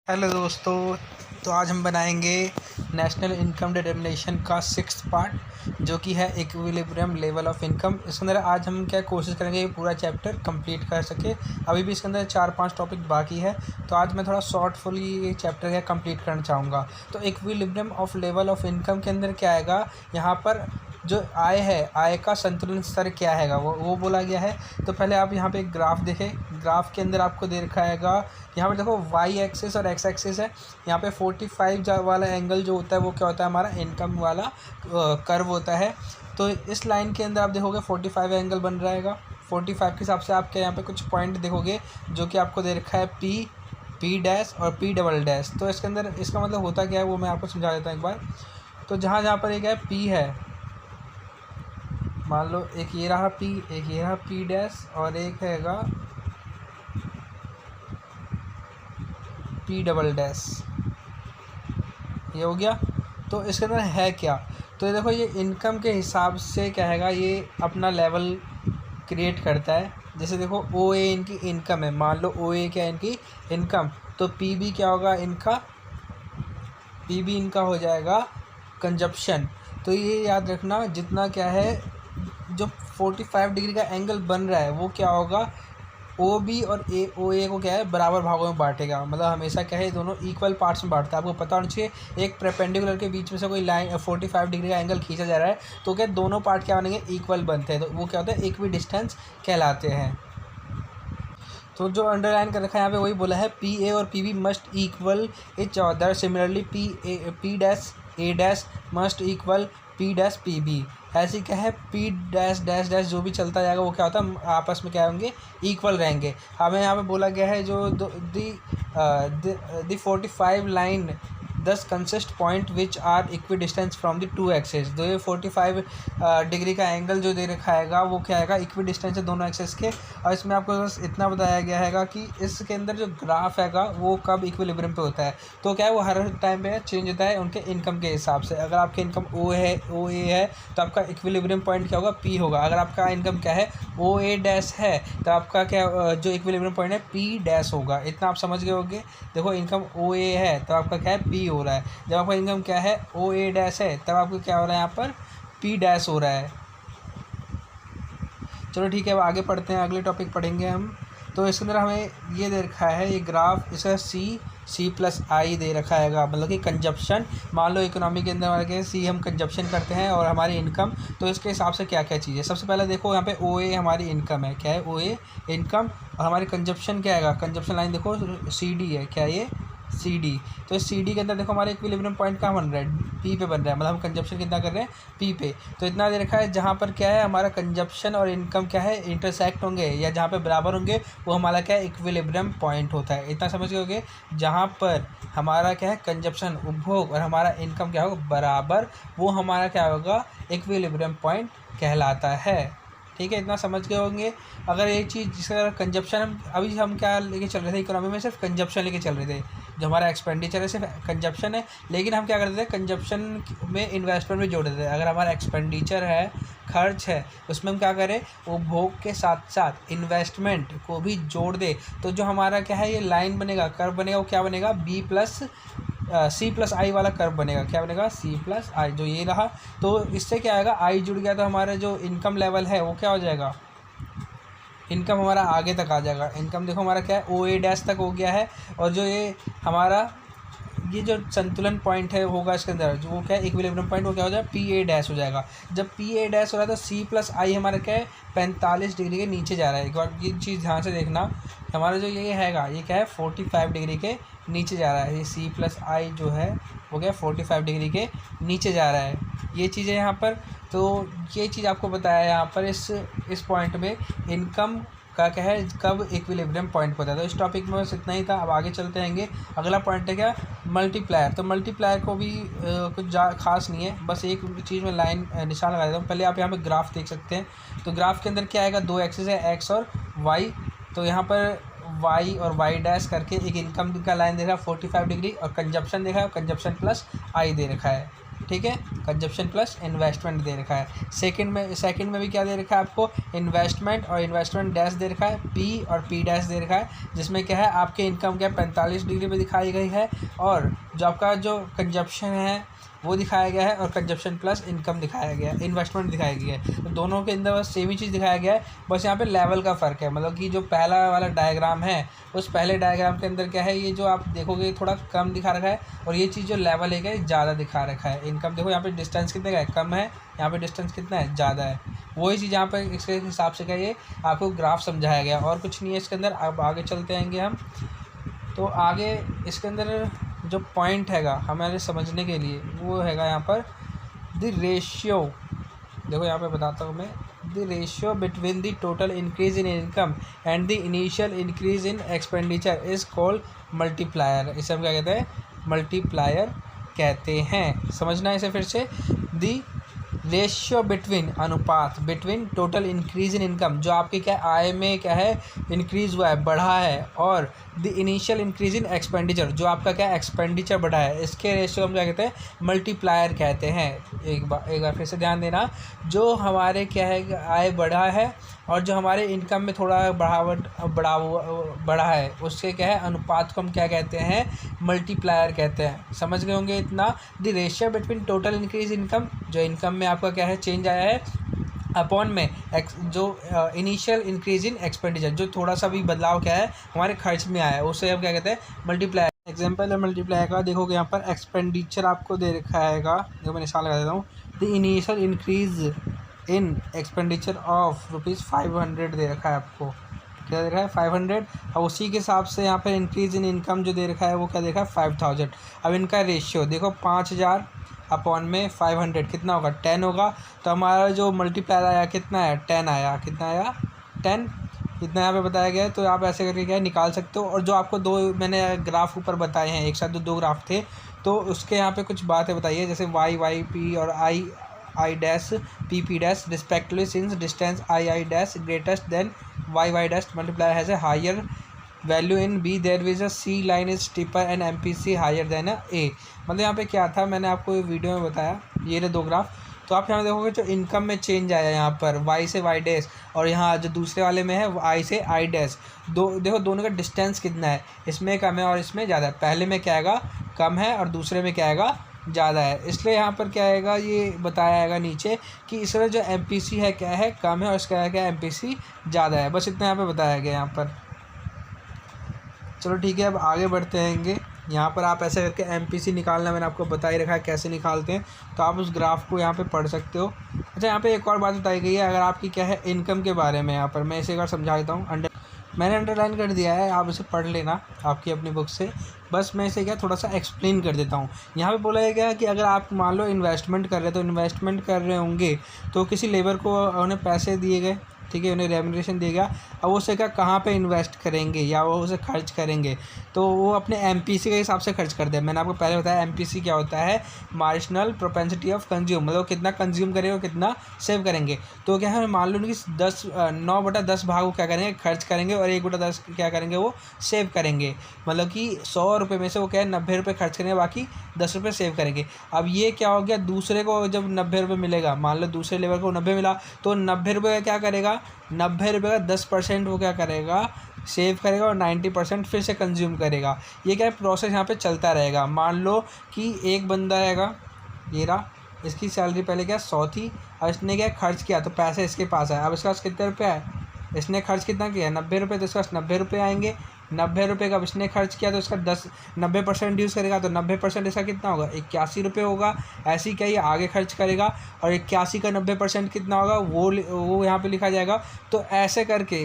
Hello दोस्तों। तो आज हम बनाएंगे नेशनल इनकम डिटर्मिनेशन का 6th पार्ट, जो कि है इक्विलिब्रियम लेवल ऑफ इनकम। इसके अंदर आज हम क्या कोशिश करेंगे कि पूरा चैप्टर कंप्लीट कर सके। अभी भी इसके अंदर 4-5 टॉपिक बाकी है, तो आज मैं थोड़ा शॉर्टफुली ये चैप्टर क्या कंप्लीट करना चाहूँगा। तो equilibrium of level of income के अंदर क्या आएगा, यहाँ पर जो आय है, आय का संतुलन स्तर क्या हैगा वो बोला गया है। तो पहले आप यहाँ पे एक ग्राफ देखें। ग्राफ के अंदर आपको दे रखा हैगा, यहाँ पर देखो वाई एक्सिस और एक्स एक्सिस है। यहाँ पे 45 वाला एंगल जो होता है वो क्या होता है, हमारा इनकम वाला कर्व होता है। तो इस लाइन के अंदर आप देखोगे 45 एंगल बन रहेगा। 45 के हिसाब से आपके यहाँ पे कुछ पॉइंट देखोगे जो कि आपको दे रखा है पी डैश और पी डबल डैश। तो इसके अंदर इसका मतलब होता क्या है वो मैं आपको समझा देता हूँ एक बार। तो जहाँ जहाँ पर एक है पी है, मान लो एक ये रहा पी, एक ये रहा पी डैश और एक हैगा पी डबल डैश, ये हो गया। तो इसके अंदर है क्या, तो ये देखो, ये इनकम के हिसाब से क्या हैगा, ये अपना लेवल क्रिएट करता है। जैसे देखो ओ ए इनकी इनकम है, मान लो ओ ए क्या है इनकी इनकम, तो पी बी क्या होगा इनका, पी बी इनका हो जाएगा कंजप्शन। तो ये याद रखना, जितना क्या है जो 45 डिग्री का एंगल बन रहा है वो क्या होगा, ओ बी और ओ ए को क्या है बराबर भागों में बांटेगा। मतलब हमेशा क्या है दोनों इक्वल पार्ट्स में बांटता है। आपको पता होना चाहिए, एक परपेंडिकुलर के बीच में से कोई लाइन 45 डिग्री का एंगल खींचा जा रहा है तो क्या दोनों पार्ट क्या बनेंगे, इक्वल बनते हैं। तो वो क्या होता है, इक्वी डिस्टेंस कहलाते हैं। तो जो अंडरलाइन कर रखा है यहाँ पे वही बोला है, पी ए और P B must equal each other. Similarly P dash A dash must equal P dash P B. ऐसे क्या है, पी डैश डैश डैश जो भी चलता जाएगा वो क्या होता है, आपस में क्या होंगे, इक्वल रहेंगे। हमें यहाँ पे बोला गया है जो the 45 line does consist point which are equidistance from the two axes. तो ये 45 डिग्री का एंगल जो दे रखा हैगा वो क्या आएगा, इक्वी डिस्टेंस है दोनों एक्सेस के। और इसमें आपको बस इतना बताया गया हैगा कि इसके अंदर जो ग्राफ हैगा वो कब इक्विलिब्रियम पे होता है। तो क्या है, वो हर टाइम पे चेंज होता है उनके इनकम के हिसाब से। अगर आपके इनकम ओ ए है तो आपका इक्विलिब्रियम पॉइंट क्या होगा, पी होगा। अगर आपका इनकम क्या है, ओ ए डैश है, तो आपका क्या जो इक्विलिब्रियम पॉइंट है पी डैश होगा। इतना आप समझ गए होंगे। देखो इनकम ओ ए है तो आपका क्या है, पी हो रहा है। जब आपका इनकम क्या है, ओ ए डैश है, तब आपको क्या हो रहा है, यहाँ पर पी डैश हो रहा है। चलो ठीक है, अब आगे पढ़ते हैं, अगले टॉपिक पढ़ेंगे हम। तो इसके अंदर हमें ये दे रखा है, ये ग्राफ, इसका सी प्लस आई दे रखा हैगा, मतलब कि कंजप्शन। मान लो इकोनॉमी के अंदर हमारे सी हम कंजप्शन करते हैं और हमारी इनकम, तो इसके हिसाब से क्या क्या चीज़ें। सबसे पहले देखो यहाँ पे ओ ए हमारी इनकम है, क्या है ओ ए इनकम, और हमारी कंजप्शन क्या हैगा, कंजप्शन लाइन देखो सी डी है, क्या ये सी डी। तो इस सी डी के अंदर देखो हमारे इक्विलिब्रियम पॉइंट कहाँ बन रहा है, पी पे बन रहा है। मतलब हम कंजप्शन कितना कर रहे हैं, पी पे। तो इतना दे रखा है जहाँ पर क्या है हमारा कंजप्शन और इनकम क्या है इंटरसेक्ट होंगे या जहाँ पे बराबर होंगे, वो हमारा क्या है इक्विलिब्रियम पॉइंट होता है। इतना समझ गए होगे, जहाँ पर हमारा क्या है कंजप्शन उपभोग और हमारा इनकम क्या होगा बराबर, वो हमारा क्या होगा इक्विलिब्रियम पॉइंट कहलाता है। ठीक है, इतना समझ गए होंगे। अगर एक चीज़ जिसका कंजप्शन, हम क्या लेके चल रहे थे इकोनॉमी में, सिर्फ कंजप्शन लेके चल रहे थे। जो हमारा एक्सपेंडिचर है सिर्फ कंजप्शन है, लेकिन हम क्या करते थे, कंजप्शन में इन्वेस्टमेंट भी जोड़ देते थे। अगर हमारा एक्सपेंडिचर है, खर्च है, उसमें हम क्या करें, उपभोग के साथ साथ इन्वेस्टमेंट को भी जोड़ दे, तो जो हमारा क्या है ये लाइन बनेगा, कर्व बनेगा, वो क्या बनेगा, सी प्लस आई वाला कर्व बनेगा। क्या बनेगा, सी प्लस आई, जो ये रहा। तो इससे क्या आएगा, आई जुड़ गया तो हमारा जो इनकम लेवल है वो क्या हो जाएगा, इनकम हमारा आगे तक आ जाएगा। इनकम देखो हमारा क्या है, ओ ए डैश तक हो गया है, और जो ये हमारा ये जो संतुलन पॉइंट है होगा इसके अंदर, जो वो क्या है इक्विलिब्रियम पॉइंट, वो क्या हो जाएगा, पी ए डैश हो जाएगा। जब पी ए डैश हो रहा है तो सी प्लस आई हमारा क्या है 45 डिग्री के नीचे जा रहा है। एक बार ये चीज़ ध्यान से देखना, हमारा जो ये हैगा ये क्या है 45 डिग्री के नीचे जा रहा है। ये सी प्लस आई जो है वो क्या 45 डिग्री के नीचे जा रहा है, ये चीज़ है यहाँ पर। तो ये चीज़ आपको बताया यहाँ पर इस पॉइंट में इनकम का क्या है, कब इक्विलिब्रियम पॉइंट होता है। तो इस टॉपिक में बस इतना ही था। अब आगे चलते रहेंगे। अगला पॉइंट है क्या, मल्टीप्लायर। तो मल्टीप्लायर को भी कुछ खास नहीं है, बस एक चीज़ में लाइन निशान लगा देता हूँ। पहले आप यहाँ पे ग्राफ देख सकते हैं। तो ग्राफ के अंदर क्या आएगा, दो एक्सिस है, एक्स और वाई। तो यहाँ पर वाई और वाई डैश करके एक इनकम का लाइन दे रहा है 45 डिग्री, और कंजप्शन देखा है, कंजप्शन प्लस आई दे रखा है। ठीक है, कंजप्शन प्लस इन्वेस्टमेंट दे रखा है। सेकंड में भी क्या दे रखा है आपको, इन्वेस्टमेंट और इन्वेस्टमेंट डैश दे रखा है, पी और पी डैश दे रखा है, जिसमें क्या है आपके इनकम क्या 45 डिग्री पे दिखाई गई है, और जो आपका जो कंजप्शन है वो दिखाया गया है, और कंजप्शन प्लस इनकम दिखाया गया है, इन्वेस्टमेंट दिखाया गया है। तो दोनों के अंदर बस सेम ही चीज़ दिखाया गया है, बस यहाँ पे लेवल का फ़र्क है। मतलब कि जो पहला वाला डायग्राम है उस पहले डायग्राम के अंदर क्या है, ये जो आप देखोगे थोड़ा कम दिखा रखा है, और ये चीज़ जो लेवल है ज़्यादा दिखा रखा है। इनकम देखो यहाँ पे डिस्टेंस कितने का है, कम है, यहाँ पे डिस्टेंस कितना है, ज़्यादा है। वही चीज़ यहाँ पर इसके हिसाब से क्या ये आपको ग्राफ समझाया गया, और कुछ नहीं है इसके अंदर। अब आगे चलते आएंगे हम। तो आगे इसके अंदर जो पॉइंट हैगा हमारे समझने के लिए वो हैगा यहाँ पर द रेशियो। देखो यहाँ पे बताता हूँ मैं, the ratio between the total increase in income and the initial increase in expenditure is called multiplier. इसे हम क्या कहते हैं, मल्टीप्लायर कहते हैं। समझना है इसे फिर से, द रेशियो बिटवीन, अनुपात, between total increase in income, जो आपकी क्या आय में क्या है इंक्रीज़ हुआ है, बढ़ा है, और the initial increase in expenditure, जो आपका क्या एक्सपेंडिचर बढ़ा है, इसके रेशियो हम क्या कहते हैं, मल्टीप्लायर कहते हैं। एक बार फिर से ध्यान देना, जो हमारे क्या है आय बढ़ा है और जो हमारे इनकम में थोड़ा बढ़ा है, उसके क्या है अनुपात को हम क्या कहते हैं, मल्टीप्लायर कहते हैं। समझ गए होंगे इतना। The ratio between total increase income, जो इनकम में आपका क्या है चेंज आया है, अपॉन में जो इनिशियल इंक्रीज इन एक्सपेंडिचर, जो थोड़ा सा भी बदलाव क्या है हमारे खर्च में आया है, उसे हम क्या कहते हैं, मल्टीप्लायर। एग्जाम्पल है मल्टीप्लायर का, देखोगे यहाँ पर एक्सपेंडिचर आपको दे रखा हैगा, जो मैं निशान लगा देता हूँ, the initial increase in expenditure of ₹500 दे रखा है आपको, क्या दे रखा है 500, और उसी के हिसाब से यहाँ पर इंक्रीज इन इनकम जो दे रखा है वो क्या दे रखा है 5000। अब इनका रेशियो देखो 5000 अपॉन में 500 कितना होगा, 10 होगा। तो हमारा जो मल्टीप्लायर आया कितना है, 10 आया, कितना आया 10, इतना यहाँ पे बताया गया है। तो आप ऐसे करके क्या निकाल सकते हो। और जो आपको दो मैंने ग्राफ ऊपर बताए हैं, एक साथ दो ग्राफ थे, तो उसके यहाँ पे कुछ बातें बताइए, जैसे वाई पी और I dash P dash respectively, since distance I dash greatest than Y dash multiplier has a higher value in B, there is a C line is steeper and MPC higher than A. मतलब यहाँ पे क्या था, मैंने आपको video में बताया, ये रहे दो ग्राफ। तो आप यहाँ देखोगे जो इनकम में चेंज आया यहाँ पर वाई से वाई डैश, और यहाँ जो दूसरे वाले में है आई से आई डैश, देखो दोनों का डिस्टेंस कितना है, इसमें कम है और इसमें ज़्यादा है। पहले में क्या आएगा कम है और दूसरे में क्या आएगा ज़्यादा है। इसलिए यहाँ पर क्या आएगा, ये बताया आएगा नीचे कि इसमें जो MPC है क्या है कम है, और इसका क्या MPC ज़्यादा है। बस इतना यहाँ पर बताया गया यहाँ पर। चलो ठीक है, अब आगे बढ़ते हैंगे। यहाँ पर आप ऐसे करके MPC निकालना मैंने आपको बता ही रखा है कैसे निकालते हैं, तो आप उस ग्राफ को यहाँ पे पढ़ सकते हो। अच्छा, यहाँ पे एक और बात बताई गई है, अगर आपकी क्या है इनकम के बारे में, यहाँ पर मैं इसे एक बार समझा देता हूँ। मैंने अंडरलाइन कर दिया है, आप इसे पढ़ लेना आपकी अपनी बुक से। बस मैं इसे क्या थोड़ा सा एक्सप्लेन कर देता हूँ। यहाँ पे बोला गया कि अगर आप मान लो इन्वेस्टमेंट कर रहे हैं, तो इन्वेस्टमेंट कर रहे होंगे तो किसी लेबर को उन्हें पैसे दिए गए, ठीक है, उन्हें रेम्यूनरेशन दिया गया। अब उसे क्या कहाँ पे इन्वेस्ट करेंगे या वो उसे खर्च करेंगे, तो वो अपने MPC के हिसाब से खर्च करते हैं। मैंने आपको पहले बताया MPC क्या होता है, मार्जिनल प्रोपेंसिटी ऑफ कंज्यूम, मतलब कितना कंज्यूम करेंगे और कितना सेव करेंगे। तो क्या है, मान लो कि 9/10 भाग वो क्या करेंगे खर्च करेंगे, और 1/10 क्या करेंगे वो सेव करेंगे। मतलब कि 100 रुपये में से वो क्या है 90 रुपये खर्च करेंगे, बाकी 10 रुपये सेव करेंगे। अब ये क्या हो गया, दूसरे को जब 90 रुपये मिलेगा, मान लो दूसरे लेबर को 90 मिला, तो 90 रुपये का क्या करेगा, 90 रुपये का 10% वो क्या करेगा सेव करेगा, और 90% फिर से कंज्यूम करेगा। ये क्या है प्रोसेस यहाँ पे चलता रहेगा। मान लो कि एक बंदा रहेगा, ये रहा, इसकी सैलरी पहले क्या 100 थी, और इसने क्या खर्च किया, तो पैसे इसके पास आए। अब इसके पास कितने रुपये आए, इसने खर्च कितना किया 90 रुपये, तो इसके पास 90 रुपये आएंगे। 90 रुपये का इसने खर्च किया, तो इसका 90% यूज़ करेगा, तो 90% इसका कितना होगा 81 रुपये होगा। ऐसे ही क्या ये आगे खर्च करेगा, और 81 का 90% कितना होगा वो यहाँ पे लिखा जाएगा। तो ऐसे करके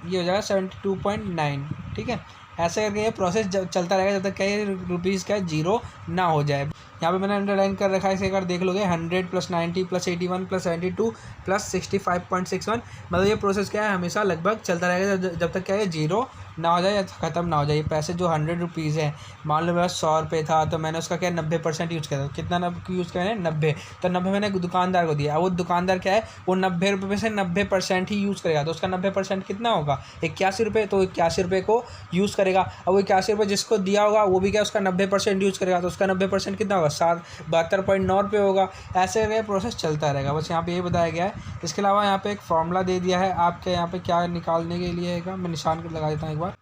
ये हो जाएगा 72.9, ठीक है। ऐसे करके ये प्रोसेस चलता रहेगा जब तक क्या ये रुपीज़ का जीरो ना हो जाए। यहाँ पे मैंने अंडरलाइन कर रखा है, इसे अगर देख लोगे 100 + 90 + 81 + 72 + 65.61, मतलब ये प्रोसेस क्या है हमेशा लगभग चलता रहेगा जब तक क्या है जीरो ना हो जाए या ख़त्म ना हो जाए। पैसे जो 100 रुपीज़ हैं, मान लो मेरा 100 रुपये था तो मैंने उसका क्या 90% यूज़ किया था। कितना यूज़ किया मैंने? 90। तो 90 मैंने दुकानदार को दिया। अब वो दुकानदार क्या है, वो 90 रुपये में से 90% ही यूज़ करेगा। तो उसका 90% कितना होगा? 81 रुपये। तो 81 रुपये को यूज़ करेगा। अब वो 81 रुपये जिसको दिया होगा वो भी क्या उसका 90% यूज़ करेगा। तो उसका 90% कितना होगा? 72.9 रुपये होगा। ऐसे करके प्रोसेस चलता रहेगा। बस यहाँ पे ये बताया गया है। इसके अलावा यहाँ पे एक फॉर्मूला दे दिया है आपके यहाँ पे क्या निकालने के लिए है। मैं निशान लगा देता हूँ एक बार।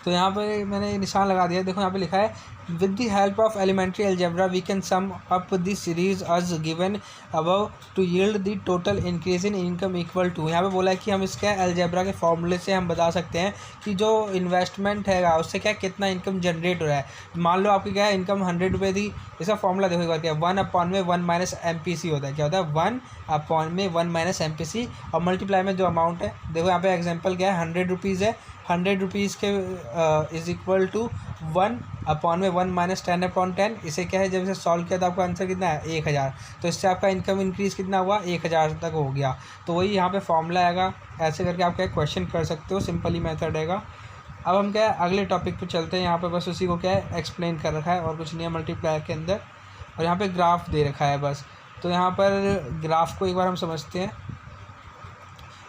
तो यहाँ पे मैंने निशान लगा दिया। देखो यहाँ पे लिखा है with the help of elementary algebra we can sum up the series as given above to yield the total increase in income equal to. यहाँ पे बोला है कि हम इसके अलजेब्रा के फॉर्मूले से हम बता सकते हैं कि जो इन्वेस्टमेंट है उससे क्या कितना इनकम जनरेट हो रहा है। मान लो आपकी क्या है इनकम 100 रुपये थी। इसका फॉर्मूला देखो एक बार क्या है, 1/1 - MPC होता है। क्या होता है? 1/1 - MPC और मल्टीप्लाई में जो अमाउंट है, देखो यहाँ पे एग्जाम्पल क्या है, 100 रुपीज़ है। 100 रुपीज़ के इज़ इक्वल टू 1/1 - 10/10। इसे क्या है, जब इसे सॉल्व किया तो आपका आंसर कितना है? 1000। तो इससे आपका इनकम इंक्रीज़ कितना हुआ? 1000 तक हो गया। तो वही यहाँ पे फॉर्मूला आएगा। ऐसे करके आप क्या क्वेश्चन कर सकते हो, सिंपली मेथड रहेगा। अब हम क्या है अगले टॉपिक पे चलते हैं। यहाँ पे बस उसी को क्या है एक्सप्लेन कर रखा है और कुछ नहीं है मल्टीप्लायर के अंदर। और यहाँ पे ग्राफ दे रखा है बस। तो यहाँ पर ग्राफ को एक बार हम समझते हैं।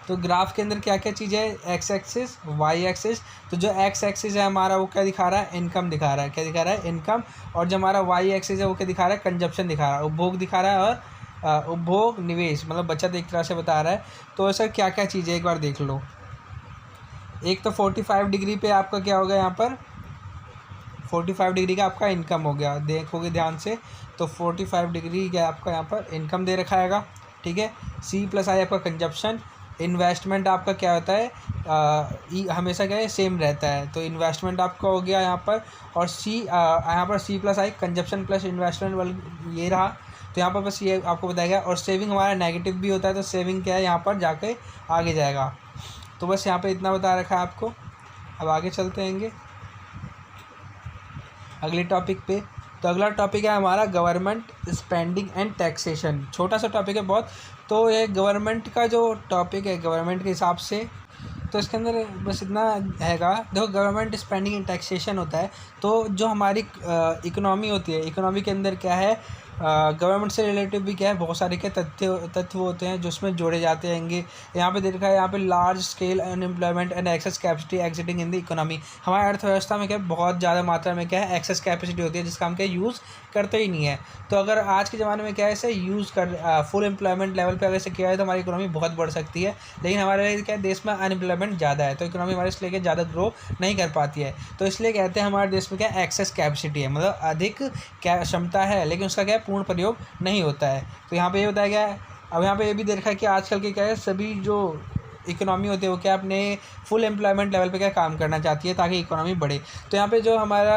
तो ग्राफ के अंदर क्या क्या चीज़ है? X axis, Y axis. तो जो एक्स एक्सिस है हमारा वो क्या दिखा रहा है? इनकम दिखा रहा है। क्या दिखा रहा है? इनकम। और जो हमारा वाई एक्सिस है वो क्या दिखा रहा है? कंजप्शन दिखा रहा है, उपभोग दिखा रहा है। और उपभोग निवेश मतलब बचत एक तरह से बता रहा है। तो ऐसा क्या क्या चीज़ है एक बार देख लो। एक तो 45 डिग्री पे आपका क्या होगा, यहाँ पर 45 डिग्री का आपका इनकम हो गया। देखोगे ध्यान से तो 45 डिग्री का आपका यहाँ पर इनकम दे रखा हैगा। ठीक है। C+I आपका कंजप्शन। इन्वेस्टमेंट आपका क्या होता है? हमेशा क्या है सेम रहता है। तो इन्वेस्टमेंट आपका हो गया यहाँ पर। और यहाँ पर C+I कंजप्शन प्लस इन्वेस्टमेंट वाला ये रहा। तो यहाँ पर बस ये आपको बताया गया। और सेविंग हमारा नेगेटिव भी होता है। तो सेविंग क्या है यहाँ पर जाके आगे जाएगा। तो बस यहाँ पे इतना बता रखा है आपको। अब आगे चलते हैंगे अगले टॉपिक पे। तो अगला टॉपिक है हमारा गवर्नमेंट स्पेंडिंग एंड टैक्सेशन। छोटा सा टॉपिक है बहुत। तो ये गवर्नमेंट का जो टॉपिक है गवर्नमेंट के हिसाब से, तो इसके अंदर बस इतना हैगा। देखो गवर्नमेंट स्पेंडिंग एंड टैक्सेशन होता है। तो जो हमारी इकोनॉमी होती है, इकोनॉमी के अंदर क्या है गवर्नमेंट से रिलेटिव भी क्या है बहुत सारे क्या तत्व होते हैं जो उसमें जोड़े जाते हैंगे। यहाँ पे देखा है यहाँ पे large scale unemployment and access capacity exiting in the economy. हमारी अर्थव्यवस्था में क्या बहुत ज़्यादा मात्रा में क्या है एक्सेस कैपेसिटी होती है जिसका हम क्या यूज़ करते ही नहीं है। तो अगर आज के ज़माने में क्या है इसे यूज़ कर फुल एम्प्लॉयमेंट लेवल पर अगर इसे किया है तो हमारी इकोनॉमी बहुत बढ़ सकती है। लेकिन हमारे क्या देश में अनएम्प्लॉयमेंट ज़्यादा है तो इकोनॉमी हमारे इसलिए ज़्यादा ग्रो नहीं कर पाती है। तो इसलिए कहते हैं हमारे देश में क्या एक्सेस कैपेसिटी है, मतलब अधिक क्या क्षमता है लेकिन उसका क्या पूर्ण प्रयोग नहीं होता है। तो यहाँ पे ये बताया गया है। अब यहाँ पे ये भी देख रखा है कि आजकल के क्या है सभी जो इकोनॉमी होती है वो क्या अपने फुल एम्प्लॉयमेंट लेवल पे क्या काम करना चाहती है ताकि इकोनॉमी बढ़े। तो यहाँ पे जो हमारा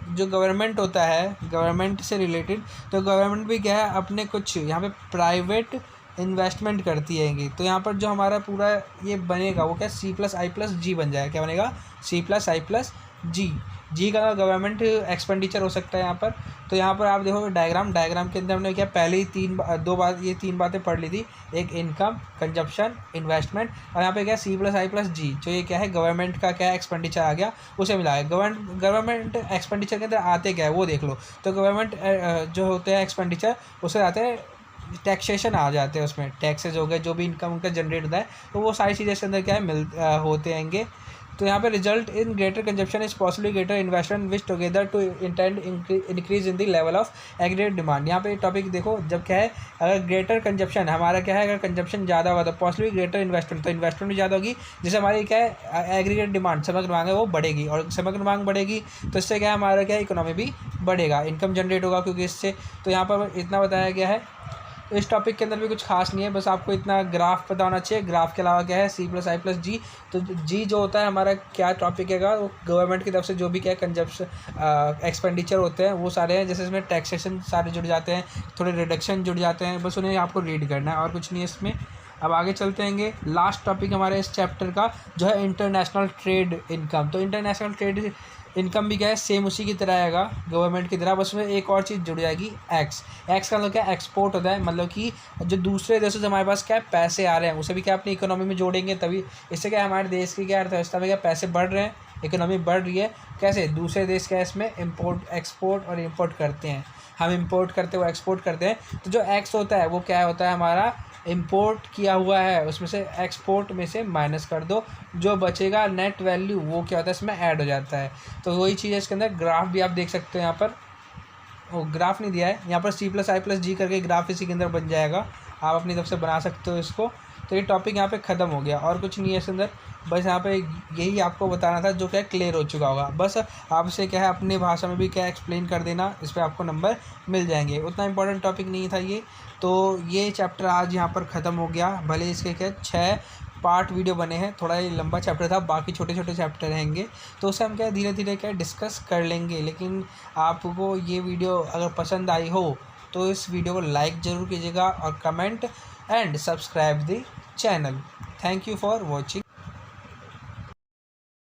जो गवर्नमेंट होता है गवर्नमेंट से रिलेटेड, तो गवर्नमेंट भी क्या है अपने कुछ यहाँ पे प्राइवेट इन्वेस्टमेंट करती हैगी। तो यहाँ पर जो हमारा पूरा ये बनेगा वो क्या C+I+G बन जाएगा। क्या बनेगा? C+I+G। जी का गवर्नमेंट एक्सपेंडिचर हो सकता है यहाँ पर। तो यहाँ पर आप देखो डायग्राम के अंदर हमने क्या पहले ही तीन बातें पढ़ ली थी। एक इनकम, कंजप्शन, इन्वेस्टमेंट। और यहाँ पे क्या C+I+G जो ये क्या है गवर्नमेंट का क्या एक्सपेंडिचर आ गया उसे मिला है। गवर्नमेंट एक्सपेंडिचर के अंदर आते क्या है वो देख लो। तो गवर्नमेंट जो होते हैं एक्सपेंडिचर उसे आते हैं टैक्सेशन आ जाते हैं, उसमें टैक्सेस हो गए जो भी इनकम उनका जनरेट होता है तो वो सारी चीज़ें इसके अंदर क्या है होते हैंगे। तो यहाँ पे result in greater consumption is possibly greater investment which together to intend increase in the level of aggregate demand. यहाँ पे टॉपिक देखो जब क्या है अगर ग्रेटर कंजप्शन हमारा क्या है अगर कंजप्शन ज़्यादा होगा तो पॉसिबली ग्रेटर इन्वेस्टमेंट, तो इन्वेस्टमेंट भी ज़्यादा होगी जिससे हमारी क्या है एग्रीगेट डिमांड समग्र मांग है वो बढ़ेगी। और समग्र मांग बढ़ेगी तो इससे क्या है हमारा क्या इकोनॉमी भी बढ़ेगा, इनकम जनरेट होगा क्योंकि इससे। तो यहाँ पर इतना बताया गया है। तो इस टॉपिक के अंदर भी कुछ खास नहीं है, बस आपको इतना ग्राफ पता होना चाहिए। ग्राफ के अलावा क्या है C+I+G। तो जी जो होता है हमारा क्या टॉपिक है वो गवर्नमेंट की तरफ से जो भी क्या कंजप्शन एक्सपेंडिचर होते हैं वो सारे हैं। जैसे इसमें टैक्सेशन सारे जुड़ जाते हैं, थोड़े रिडक्शन जुड़ जाते हैं, बस उन्हें आपको रीड करना है और कुछ नहीं है इसमें। अब आगे चलते हैंगे। लास्ट टॉपिक हमारे इस चैप्टर का जो है इंटरनेशनल ट्रेड इनकम। तो इंटरनेशनल ट्रेड इनकम भी क्या है सेम उसी की तरह आएगा गवर्नमेंट की तरह, बस में एक और चीज़ जुड़ जाएगी एक्स। एक्स का मतलब क्या एक्सपोर्ट होता है, मतलब कि जो दूसरे देशों से हमारे पास क्या है पैसे आ रहे हैं उसे भी क्या अपनी इकोनॉमी में जोड़ेंगे, तभी इससे क्या हमारे देश की क्या अर्थव्यवस्था में क्या पैसे बढ़ रहे हैं, इकोनॉमी बढ़ रही है। कैसे दूसरे देश क्या इसमें इम्पोर्ट एक्सपोर्ट और इम्पोर्ट करते हैं, हम इम्पोर्ट करते वो एक्सपोर्ट करते हैं। तो जो एक्स होता है वो क्या होता है हमारा इंपोर्ट किया हुआ है उसमें से एक्सपोर्ट में से माइनस कर दो, जो बचेगा नेट वैल्यू वो क्या होता है इसमें ऐड हो जाता है। तो वही चीज़ है इसके अंदर। ग्राफ भी आप देख सकते हो यहाँ पर, वो ग्राफ नहीं दिया है यहाँ पर, C+I+G करके ग्राफ इसी के अंदर बन जाएगा, आप अपनी तरफ से बना सकते हो इसको। तो ये टॉपिक यहाँ पे ख़त्म हो गया और कुछ नहीं है इसके अंदर, बस यहाँ पे यही आपको बताना था जो क्या क्लियर हो चुका होगा। बस आपसे क्या है अपनी भाषा में भी क्या एक्सप्लेन कर देना, इस पर आपको नंबर मिल जाएंगे। उतना इंपॉर्टेंट टॉपिक नहीं था ये। तो ये चैप्टर आज यहाँ पर ख़त्म हो गया, भले इसके क्या 6 पार्ट वीडियो बने हैं, थोड़ा ये लंबा चैप्टर था, बाकी छोटे छोटे चैप्टर रहेंगे तो उसे हम क्या धीरे धीरे क्या डिस्कस कर लेंगे। लेकिन आपको ये वीडियो अगर पसंद आई हो तो इस वीडियो को लाइक ज़रूर कीजिएगा और comment and subscribe the channel. Thank you for watching.